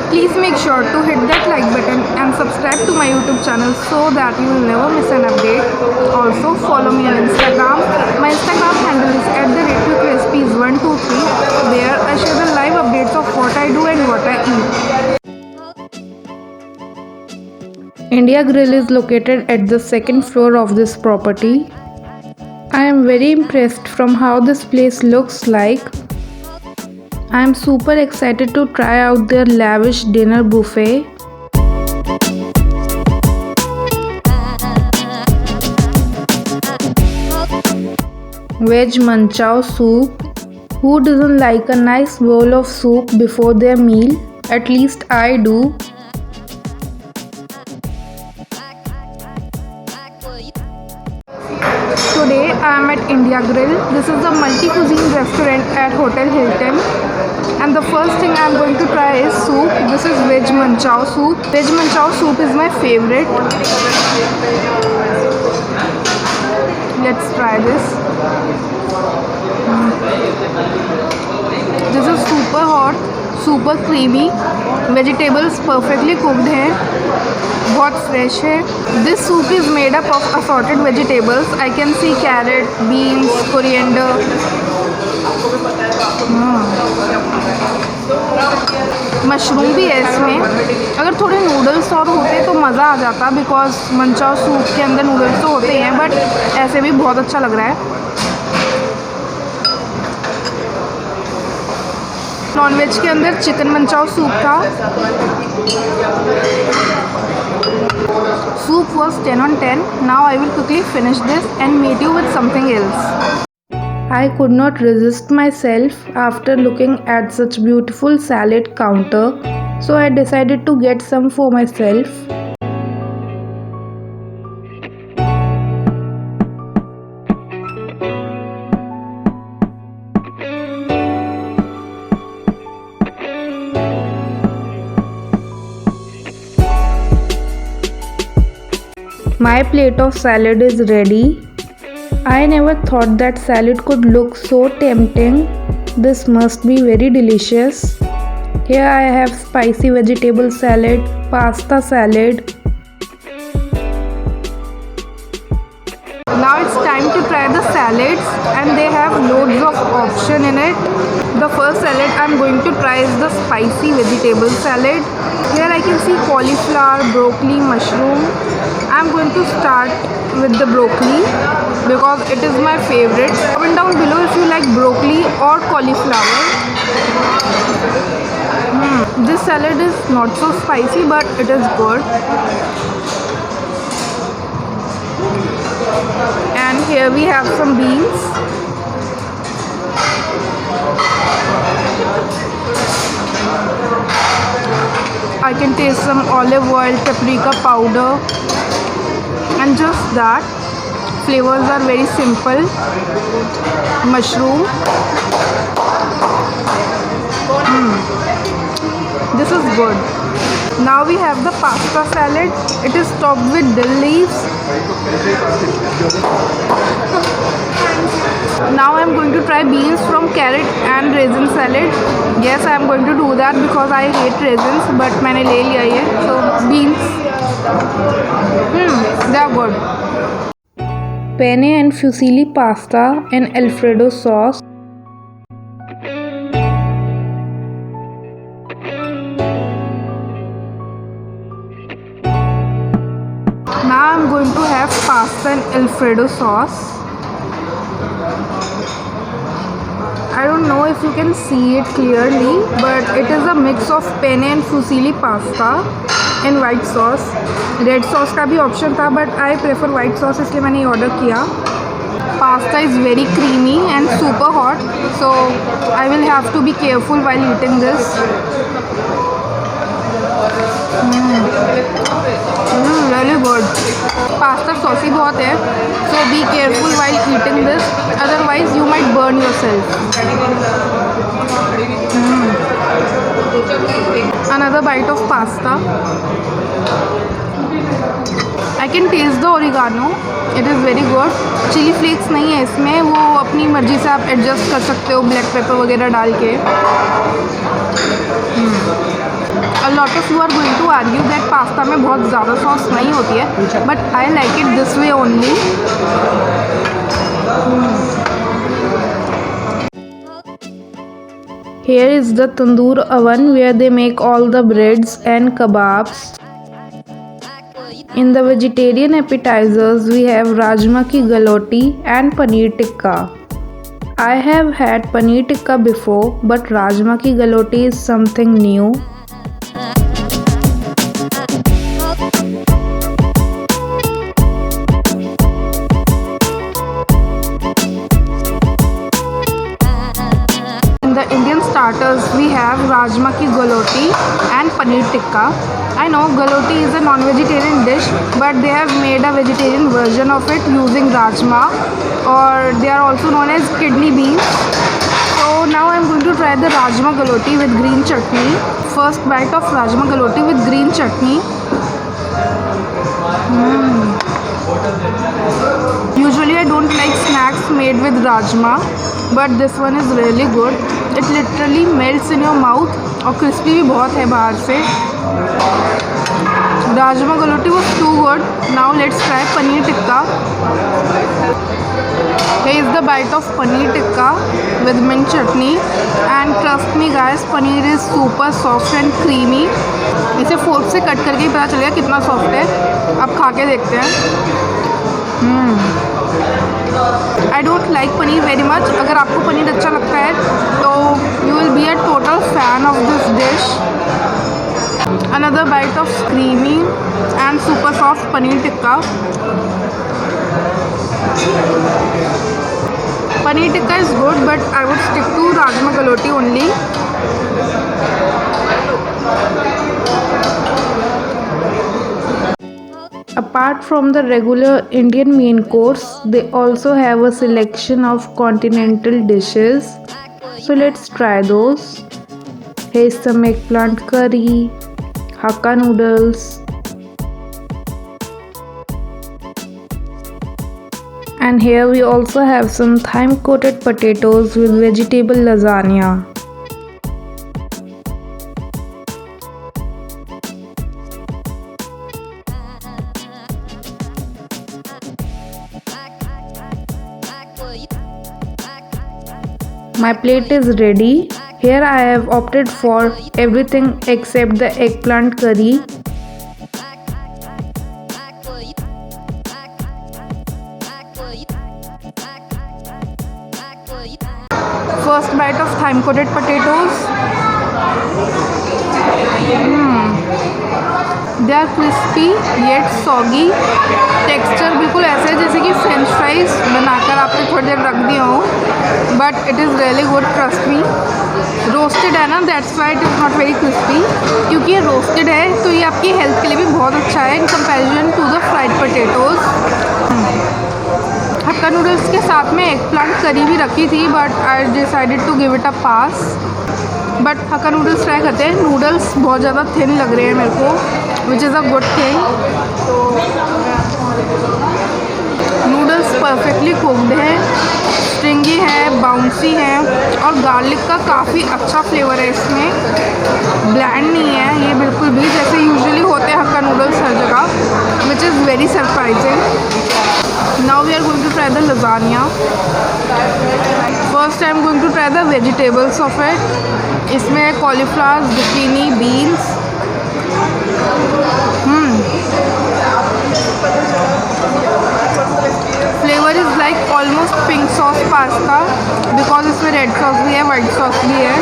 Please make sure to hit that like button and subscribe to my YouTube channel so that you will never miss an update. Also follow me on Instagram. My Instagram handle is @quickrecipes123. There I share the live updates of what I do and what I eat. India Grill is located at the second floor of this property. I am very impressed from how this place looks like. I am super excited to try out their lavish dinner buffet. Veg manchow soup. Who doesn't like a nice bowl of soup before their meal? At least I do. Today I am at India Grill. This is a multi-cuisine restaurant at Hotel Hilton. And the first thing I am going to try is soup. This is veg manchow soup. Veg manchow soup is my favorite. Let's try this. This is super hot, super creamy. Vegetables perfectly cooked हैं, बहुत fresh है. This soup is made up of assorted vegetables. I can see carrot, beans, coriander. Mushroom भी है इसमें. अगर थोड़े noodles और होते तो मज़ा आ जाता, बिकॉज मंचाओ सूप के अंदर नूडल्स तो होते ही हैं, बट ऐसे भी बहुत अच्छा लग रहा है. नॉनवेज के अंदर चिकन मंचाओ सूप था. Soup was 10 on 10. Now I will quickly finish this and meet you with something else. I could not resist myself after looking at such beautiful salad counter, so I decided to get some for myself. My plate of salad is ready. I never thought that salad could look so tempting. This must be very delicious. Here I have spicy vegetable salad, pasta salad. Now it's time to try the salads, and they have loads of option in it. The first salad I'm going to try is the spicy vegetable salad. Here I can see cauliflower, broccoli, mushroom. I'm going to start with the broccoli because it is my favorite. Comment down below if you like broccoli or cauliflower. This salad is not so spicy, but it is good. And here we have some beans. I can taste some olive oil, paprika powder, and just that. Flavors are very simple. Mushroom. This is good. Now we have the pasta salad. It is topped with dill leaves. Now I am going to try beans from carrot and raisin salad. Yes, I am going to do that because I hate raisins, but मैंने ले लिया ये. So beans. They are good. Penne and fusilli pasta and Alfredo sauce. Now I'm going to have pasta and Alfredo sauce. I don't know if you can see it clearly, but it is a mix of penne and fusilli pasta in white sauce. Red sauce का भी option था, but I prefer white sauce, इसलिए मैंने ये order किया. Pasta is very creamy and super hot, so I will have to be careful while eating this. Very good. Pasta saucy बहुत है, so be careful while eating this, otherwise you might burn yourself. Another bite of pasta. I can taste the oregano. It is very good. Chilli flakes नहीं है इसमें, वो अपनी मर्ज़ी से आप एडजस्ट कर सकते हो ब्लैक पेपर वगैरह डाल के. A lot of you are going to argue that pasta में बहुत ज़्यादा सॉस नहीं होती है, but I like it this way only. Here is the tandoor oven where they make all the breads and kebabs. In the vegetarian appetizers, we have rajma ki galoti and paneer tikka. I have had paneer tikka before, but rajma ki galoti is something new. In the Indian starters, we have rajma ki galoti and paneer tikka. I know galoti is a non-vegetarian dish, but they have made a vegetarian version of it using rajma, or they are also known as kidney beans. So now I am going to try the rajma galoti with green chutney. First bite of rajma galoti with green chutney. Usually I don't like snacks made with rajma, but this one is really good. It literally melts in your mouth और crispy भी बहुत है बाहर से. Rajma galoti was too good. Now let's try paneer tikka. Here is the bite of paneer tikka with mint chutney, and trust me guys, paneer is super soft and creamy. इसे fork से cut करके ही पता चलेगा कितना soft है. अब खा के देखते हैं. I don't like paneer very much. अगर आपको पनीर अच्छा लगता है तो you will be a total fan of this dish. Another bite of creamy and super soft paneer tikka. Paneer tikka is good, but I would stick to rajma galouti only. Apart from the regular Indian main course, they also have a selection of continental dishes. So let's try those. Here's some eggplant curry, Hakka noodles, and here we also have some thyme coated potatoes with vegetable lasagna. My plate is ready. Here I have opted for everything except the eggplant curry. First bite of thyme coated potatoes. They are crispy yet soggy. Texture बिल्कुल ऐसे है जैसे कि French fries बनाकर आपने थोड़ी देर रख दिया हो, but it is really good, trust me. Roasted है ना, that's why it is not very crispy. क्योंकि ये रोस्टेड है तो ये आपकी हेल्थ के लिए भी बहुत अच्छा है in comparison to the fried potatoes. Hakka noodles के साथ में एग प्लांट करी भी रखी थी, but I decided to give it a pass. But hakka noodles try करते हैं. नूडल्स बहुत ज़्यादा थिन लग रहे हैं मेरे को, which is a good thing. Noodles perfectly cooked है, स्ट्रिंगी है, बाउंसी है, और गार्लिक का काफ़ी अच्छा फ्लेवर है इसमें. ब्लैंड नहीं है ये बिल्कुल भी, जैसे यूजुअली होते हैं हक्का नूडल्स हर जगह, which is very surprising. Now we are going to try the lasagna. First I am going to try the vegetables of it. इसमें cauliflower, zucchini, beans. Flavor is like almost pink sauce pasta because इसमें red sauce भी है, white sauce भी है.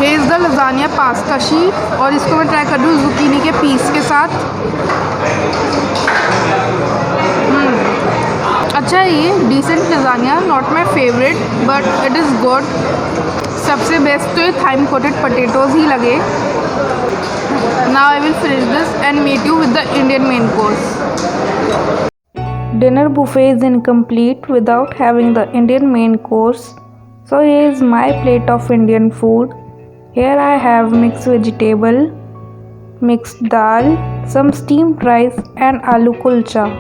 Here is the lasagna pasta sheet, और इसको मैं try कर रही हूँ zucchini के पीस के साथ. अच्छा है ये, decent lasagna, not my favourite but it is good. सबसे बेस्ट तो ये थाइम कोटेड पोटैटोज ही लगे. Now I will finish this and meet you with the Indian main course. Dinner buffet is incomplete without having the Indian main course. So here is my plate of Indian food. Here I have mixed vegetable, mixed dal, some steamed rice and aloo kulcha.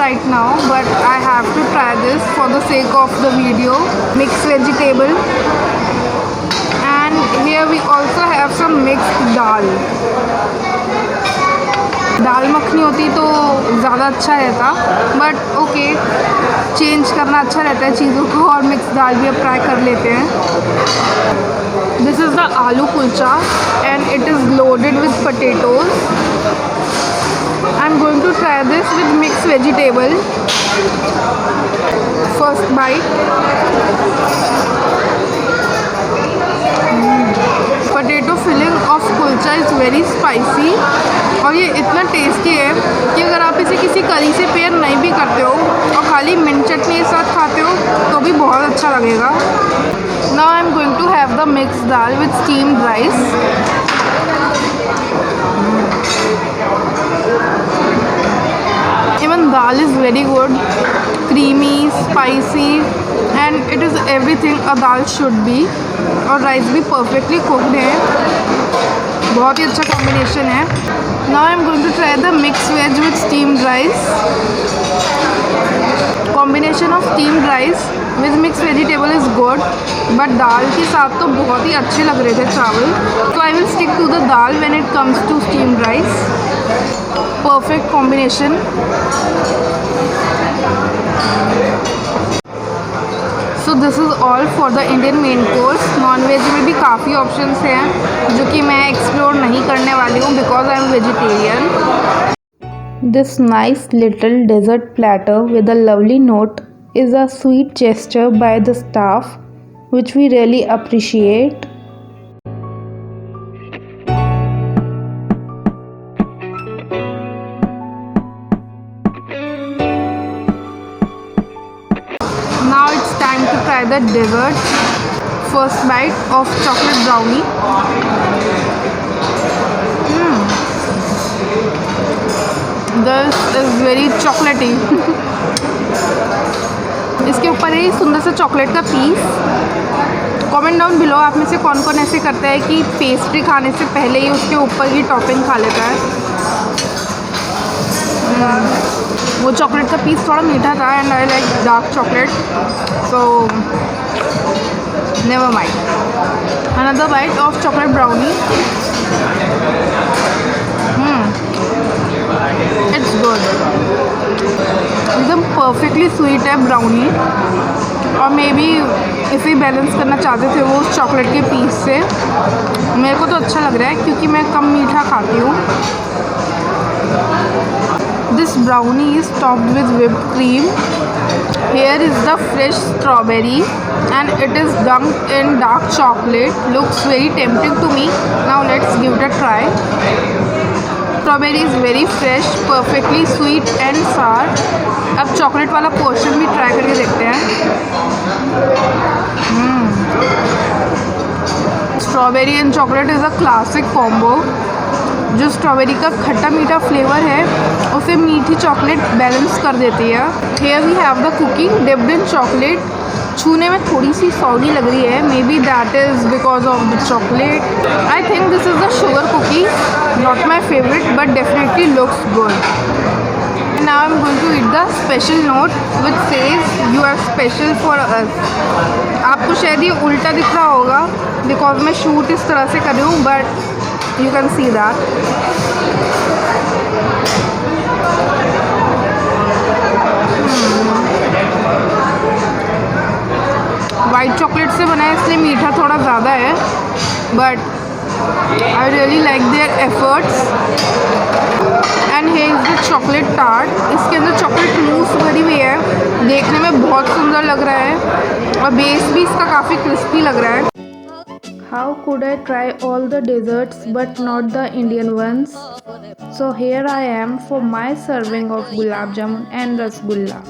right now, but I have to try this for the sake of the video. Mixed vegetable. And here we also have some mixed dal. दाल मखनी होती तो ज़्यादा अच्छा रहता, but okay, change करना अच्छा रहता है चीज़ों को, और मिक्स दाल भी अब ट्राई कर लेते हैं. This is the aloo kulcha and it is loaded with potatoes. I am going to try this with mix vegetable. First bite. Potato filling of kulcha is very spicy, और ये इतना टेस्टी है कि अगर आप इसे किसी करी से पेयर नहीं भी करते हो और खाली मिंट चटनी के साथ खाते हो तो भी बहुत अच्छा लगेगा. Now I am going to have the mix dal with steamed rice. Even dal is very good, creamy, spicy, and it is everything a dal should be. और राइस भी perfectly cooked है, बहुत ही अच्छा कॉम्बिनेशन है. Now I am going to try the mixed veg with steamed rice. Combination of steamed rice with mixed vegetable is good, but दाल के साथ तो बहुत ही अच्छे लग रहे थे चावल. So I will stick to the dal when it comes to steamed rice. Perfect combination. So this is all for the Indian main course. Non-veg में भी काफ़ी ऑप्शंस हैं जो कि मैं एक्सप्लोर नहीं करने वाली हूँ because I am vegetarian. This nice little dessert platter with a lovely note is a sweet gesture by the staff, which we really appreciate. Now it's time to try the dessert. First bite of chocolate brownie. This is very chocolatey. इसके ऊपर है सुंदर सा chocolate का piece. Comment down below आप में से कौन कौन ऐसे करता है कि पेस्ट्री खाने से पहले ही उसके ऊपर की टॉपिंग खा लेता है. वो चॉकलेट का पीस थोड़ा मीठा था and I like dark chocolate, so never mind. Another bite of chocolate brownie. It's good. एकदम परफेक्टली स्वीट है ब्राउनी, और मे बी इसे बैलेंस करना चाहते थे वो उस चॉकलेट के पीस से. मेरे को तो अच्छा लग रहा है क्योंकि मैं कम मीठा खाती हूँ. This brownie is topped with whipped cream. Here is the fresh strawberry and it is dunked in dark chocolate. Looks very tempting to me. Now let's give it a try. Strawberry is very fresh, perfectly sweet and sour. अब chocolate वाला portion भी try करके देखते हैं. Strawberry and chocolate is a classic combo. जो strawberry का खट्टा मीठा फ्लेवर है उसे मीठी चॉकलेट बैलेंस कर देती है. Here we have the cookie dipped in chocolate. छूने में थोड़ी सी सॉगी लग रही है, maybe that is because of the chocolate. I think this is the sugar cookie. Not my favourite but definitely looks good. Now I'm going to eat the special note which says you are special for us. आपको शायद ये उल्टा दिख रहा होगा because मैं shoot इस तरह से कर रही हूँ, but you can see that. White chocolate से बना है इसलिए मीठा थोड़ा ज़्यादा है, but I really like their efforts. And here is the chocolate tart. इसके अंदर चॉकलेट मूस भरी हुई है, देखने में बहुत सुंदर लग रहा है और बेस भी इसका काफ़ी क्रिस्पी लग रहा है. How could I try all the desserts but not the Indian ones? So here I am for my serving of gulab jamun and rasgulla.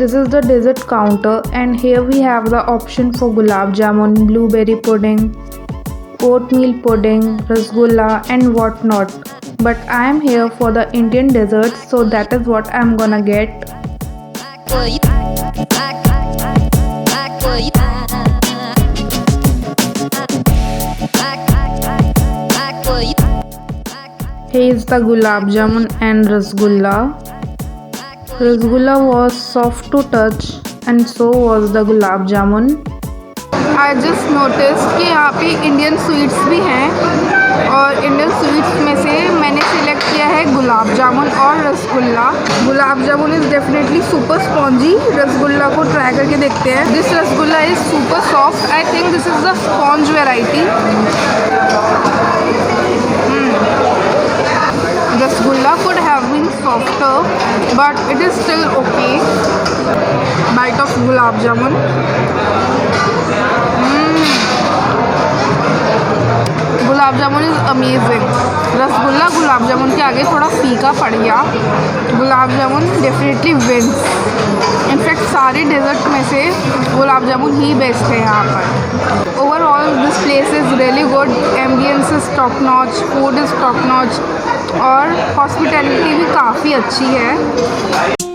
This is the dessert counter and here we have the option for gulab jamun, blueberry pudding, oatmeal pudding, rasgulla and whatnot. But I am here for the Indian desserts, so that is what I am gonna get. where you back where you Here is the gulab jamun and rasgulla. Rasgulla was soft to touch and so was the gulab jamun. I just noticed कि यहाँ पे Indian sweets भी हैं और Indian sweets में से मैंने select किया है गुलाब जामुन और rasgulla. Gulab jamun is definitely super spongy. Rasgulla को ट्राई करके देखते हैं. This rasgulla is super soft. I think this is the sponge variety. Rasgulla could have been softer, but it is still okay. Bite of gulab jamun. Gulab jamun is amazing. Rasgulla gulab jamun के आगे थोड़ा फीका पड़ गया. Gulab jamun definitely wins. In fact सारे डेजर्ट में से गुलाब जामुन ही बेस्ट है यहाँ पर. Overall this place is really good. Ambience is top notch, food is top notch और हॉस्पिटैलिटी भी काफ़ी अच्छी है.